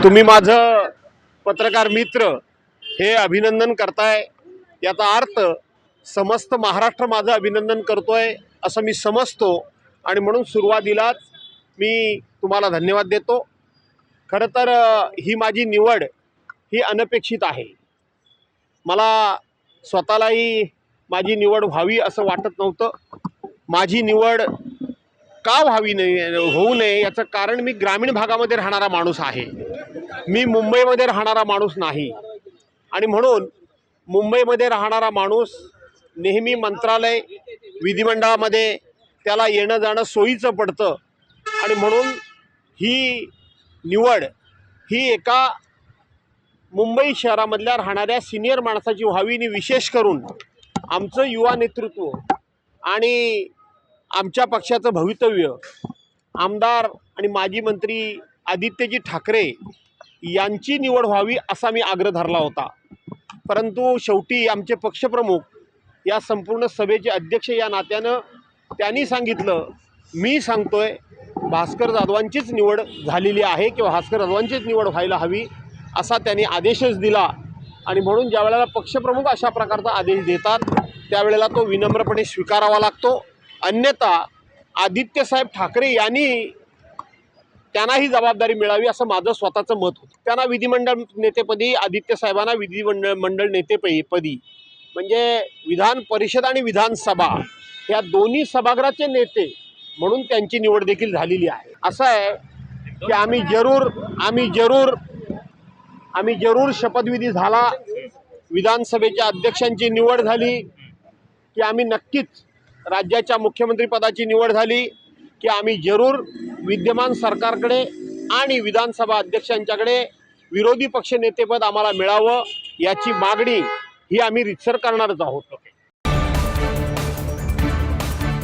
तुम्ही माझं पत्रकार मित्र हे अभिनंदन करताय, याचा अर्थ समस्त महाराष्ट्र माझं अभिनंदन करतोय असं मी समजतो आणि म्हणून सुरुवातीलाच मी तुम्हाला धन्यवाद देतो। खरं तर ही माझी निवड ही अनपेक्षित आहे। मला स्वतःलाही माझी निवड व्हावी असं वाटत नव्हतं। माझी निवड का व्हावी होऊ नये याचं कारण मी ग्रामीण भागामध्ये राहणारा माणूस आहे, मी मुंबईमध्ये राहणारा माणूस नाही। आणि म्हणून मुंबईमध्ये राहणारा माणूस नेहमी मंत्रालय विधिमंडळामध्ये त्याला येणं जाणं सोयीचं पडतं आणि म्हणून ही निवड ही एका मुंबई शहरामधल्या राहणाऱ्या सिनियर माणसाची व्हावी आणि विशेष करून आमचं युवा नेतृत्व आणि आमच्या पक्षाचं भवितव्य आमदार आणि माजी मंत्री आदित्यजी ठाकरे यांची निवड व्हावी असा मी आग्रह धरला होता। परंतु शेवटी आमचे पक्षप्रमुख या संपूर्ण सभेचे अध्यक्ष या नात्यानं त्यांनी सांगितलं, मी सांगतोय भास्कर जाधवांचीच निवड झालेली आहे किंवा भास्कर जाधवांचीच निवड व्हायला हवी असा त्यांनी आदेशच दिला। आणि म्हणून ज्या वेळेला पक्षप्रमुख अशा प्रकारचा आदेश देतात त्यावेळेला तो विनम्रपणे स्वीकारावा लागतो, अन्यथा आदित्यसाहेब ठाकरे यांनी त्यांना ही जबाबदारी मिळावी असं माझं स्वतःचं मत होतं। त्यांना विधिमंडळ नेतेपदी, आदित्यसाहेबांना विधिमंडळ नेतेपदी म्हणजे विधान परिषद आणि विधानसभा या दोन्ही सभागृहाचे नेते म्हणून त्यांची निवड देखील झालेली आहे। असं आहे की आम्ही जरूर शपथविधी झाला, विधानसभेच्या अध्यक्षांची निवड झाली की आम्ही नक्कीच राज्याच्या मुख्यमंत्रीपदाची निवड झाली की आम्ही जरूर विद्यमान सरकारकडे आणि विधानसभा अध्यक्षांच्याकडे विरोधी पक्षनेतेपद आम्हाला मिळावं याची मागणी ही आम्ही रीतसर करणारच आहोत।